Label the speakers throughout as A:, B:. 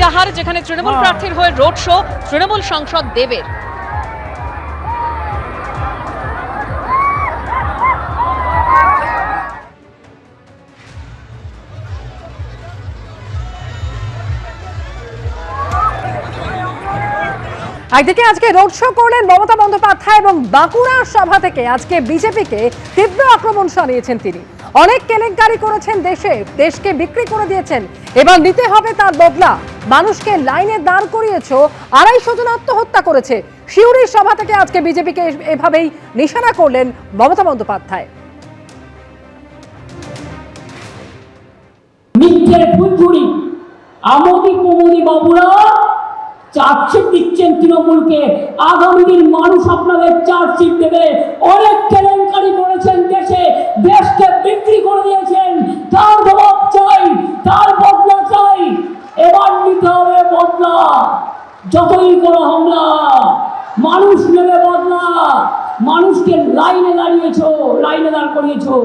A: ইটাহার, যেখানে তৃণমূল প্রার্থীর হয়ে রোড শো তৃণমূল সাংসদ দেবের।
B: একদিকে আজকে রোড শো করলেন মমতা বন্দ্যোপাধ্যায় এবং বাঁকুড়া সভা থেকে আজকে বিজেপিকে তীব্র আক্রমণ শানিয়েছেন তিনি। অনেক কেলেঙ্কারি করেছেন, দেশকে বিক্রি করে দিয়েছেন, এবার নিতে হবে তার বদলা। মানুষকে লাইনে দাঁড় করিয়েছো, 250 জন আত্মহত্যা করেছে। শিউরির সভা থেকে আজকে বিজেপিকে এভাবেই নিশানা করলেন মমতা বন্দ্যোপাধ্যায়।
C: মিথ্যে ফুলঝুরি আমোদি প্রমোদি বাবুরা চার্জশিট দিচ্ছেন তৃণমূলকে। আগামী দিন মানুষ আপনাদের চার্জশিট দেবে। অনেক কেলেঙ্কারি করেছেন, দেশকে বিক্রি করে দিয়েছেন। তার জবাব চাই, তার বদলা চাই। এবার নিতে হবে বদলা। যতই কোনো হামলা, মানুষ নেবে বদলা। মানুষকে লাইনে দাঁড় করিয়েছো।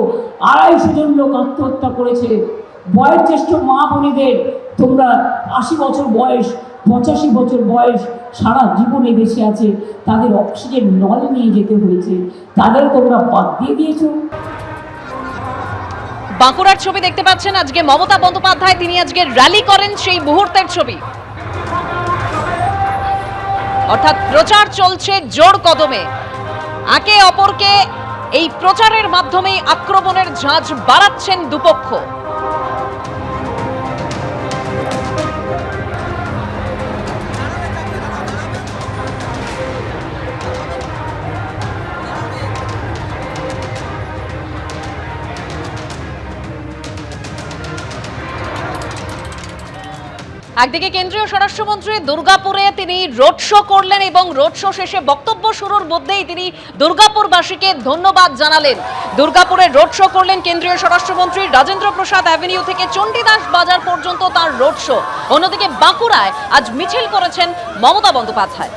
C: 250 জন লোক আত্মহত্যা করেছে। বয়োজ্যেষ্ঠ মা বোনেদের তোমরা 80 বছর বয়স, 85 বছর বয়স, সারা জীবনে দেশে আছে, তাদের অক্সিজেন নল নিয়ে যেতে হয়েছে, তাদের তোমরা বাদ দিয়ে দিয়েছো।
A: বাঁকুড়ার ছবি দেখতে পাচ্ছেন আজকে মমতা বন্দ্যোপাধ্যায়, তিনি আজকে র্যালি করেন, সেই মুহূর্তের ছবি। অর্থাৎ প্রচার চলছে জোর কদমে, একে অপরকে এই প্রচারের মাধ্যমে আক্রমণের ঝাঁজ বাড়াচ্ছেন দুপক্ষ। একদিকে কেন্দ্রীয় স্বরাষ্ট্রমন্ত্রী দুর্গাপুরে তিনি রোড শো করলেন এবং রোড শো শেষে বক্তব্য শুরুর মধ্যেই তিনি দুর্গাপুরবাসীকে ধন্যবাদ জানালেন। দুর্গাপুরে রোড শো করলেন কেন্দ্রীয় স্বরাষ্ট্রমন্ত্রী। রাজেন্দ্র প্রসাদ অ্যাভিনিউ থেকে চণ্ডীদাস বাজার পর্যন্ত তার রোড শো। অন্যদিকে বাঁকুড়ায় আজ মিছিল করেছেন মমতা বন্দ্যোপাধ্যায়।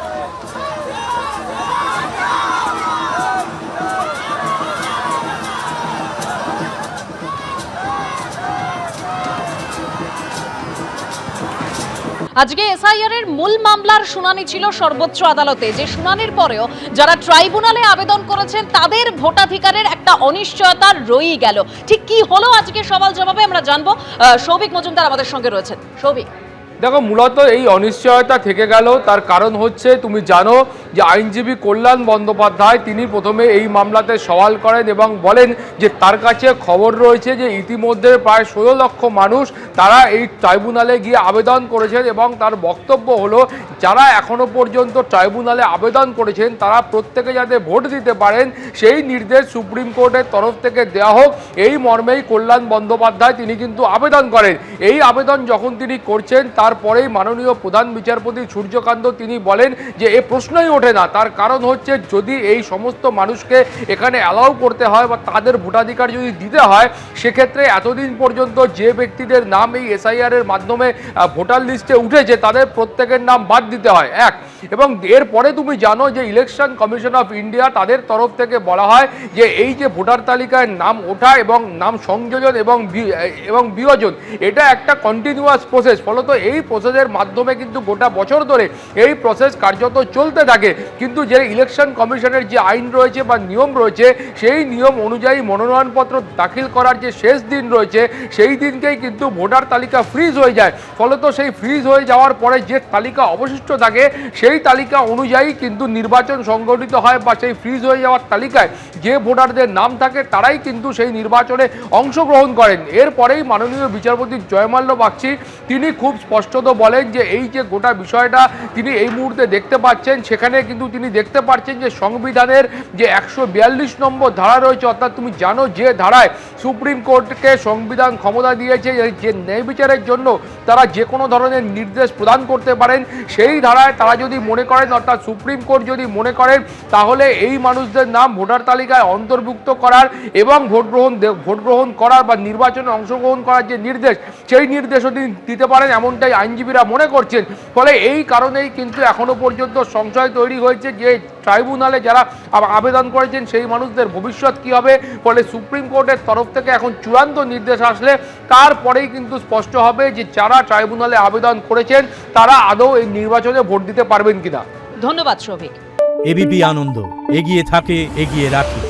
A: আজকে এসআইআর এর মূল মামলার শুনানি ছিল সর্বোচ্চ আদালতে। যে শুনানির পরেও যারা ট্রাইব্যুনালে আবেদন করেছেন তাদের ভোটাধিকারের একটা অনিশ্চয়তা রয়েই গেল। ঠিক কি হলো আজকে সওয়াল জবাবে আমরা জানবো। সৌভিক মজুমদার আমাদের সঙ্গে রয়েছেন। সৌভিক,
D: দেখো, মূলত এই অনিশ্চয়তা থেকে গেল, তার কারণ হচ্ছে তুমি জানো যে আইনজীবী কল্যাণ বন্দ্যোপাধ্যায় তিনি প্রথমে এই মামলাতে সওয়াল করেন এবং বলেন যে তার কাছে খবর রয়েছে যে ইতিমধ্যে প্রায় 16 লক্ষ মানুষ তারা এই ট্রাইব্যুনালে গিয়ে আবেদন করেছেন এবং তার বক্তব্য হলো যারা এখনো পর্যন্ত ট্রাইব্যুনালে আবেদন করেছেন তারা প্রত্যেকে যাতে ভোট দিতে পারেন সেই নির্দেশ সুপ্রিম কোর্টের তরফ থেকে দেওয়া হোক, এই মর্মেই কল্যাণ বন্দ্যোপাধ্যায় তিনি কিন্তু আবেদন করেন। এই আবেদন যখন তিনি করছেন তারপরেই মাননীয় প্রধান বিচারপতি সূর্যকান্ত তিনি বলেন যে এ প্রশ্নই ওঠে না। তার কারণ হচ্ছে যদি এই সমস্ত মানুষকে এখানে অ্যালাউ করতে হয় বা তাদের ভোটাধিকার যদি দিতে হয়, সেক্ষেত্রে এতদিন পর্যন্ত যে ব্যক্তিদের নাম এই এসআইআর এর মাধ্যমে ভোটার লিস্টে উঠেছে তাদের প্রত্যেকের নাম বাদ দিতে হয় এক। এবং এরপরে তুমি জানো যে ইলেকশন কমিশন অফ ইন্ডিয়া তাদের তরফ থেকে বলা হয় যে এই যে ভোটার তালিকায় নাম ওঠা এবং নাম সংযোজন এবং বিয়োজন এটা একটা কন্টিনিউয়াস প্রসেস। ফলত এই প্রসেসের মাধ্যমে কিন্তু গোটা বছর ধরে এই প্রসেস কার্যত চলতে থাকে। কিন্তু যে ইলেকশন কমিশনের যে আইন রয়েছে বা নিয়ম রয়েছে সেই নিয়ম অনুযায়ী মনোনয়নপত্র দাখিল করার যে শেষ দিন রয়েছে সেই দিনকেই কিন্তু ভোটার তালিকা ফ্রিজ হয়ে যায়। ফলত সেই ফ্রিজ হয়ে যাওয়ার পরে যে তালিকা অবশিষ্ট থাকে সেই তালিকা অনুযায়ী কিন্তু নির্বাচন সংগঠিত হয় বা সেই ফ্রিজ হয়ে যাওয়ার তালিকায় যে ভোটারদের নাম থাকে তারাই কিন্তু সেই নির্বাচনে অংশগ্রহণ করেন। এরপরেই মাননীয় বিচারপতি জয়মাল্য বাগচি তিনি খুব স্পষ্টত বলেন যে এই যে গোটা বিষয়টা তিনি এই মুহূর্তে দেখতে পাচ্ছেন, সেখানে কিন্তু তিনি দেখতে পাচ্ছেন যে সংবিধানের যে 142 নম্বর ধারা রয়েছে, অর্থাৎ তুমি জানো যে ধারায় সুপ্রিম কোর্টকে সংবিধান ক্ষমতা দিয়েছে যে ন্যায় বিচারের জন্য তারা যে কোনো ধরনের নির্দেশ প্রদান করতে পারেন, সেই ধারায় তারা যদি মনে করেন, অর্থাৎ সুপ্রিম কোর্ট যদি মনে করেন তাহলে এই মানুষদের নাম ভোটার তালিকায় অন্তর্ভুক্ত করার এবং ভোট গ্রহণ করার বা নির্বাচনে অংশগ্রহণ করার যে নির্দেশ সেই নির্দেশও তিনি দিতে পারেন, এমনটাই আইনজীবীরা মনে করছেন। ফলে এই কারণেই কিন্তু এখনো পর্যন্ত সংশয় তৈরি হয়েছে যে ট্রাইব্যুনালে যারা আবেদন করেছেন সেই মানুষদের ভবিষ্যৎ কী হবে। ফলে সুপ্রিম কোর্টের তরফ থেকে এখন চূড়ান্ত নির্দেশ আসলে তারপরেই কিন্তু স্পষ্ট হবে যে যারা ট্রাইব্যুনালে আবেদন করেছেন তারা আদৌ এই নির্বাচনে ভোট দিতে পারবেন কিনা।
A: ধন্যবাদ সৌভিক।
E: এবিপি আনন্দ, এগিয়ে থাকে, এগিয়ে রাখে।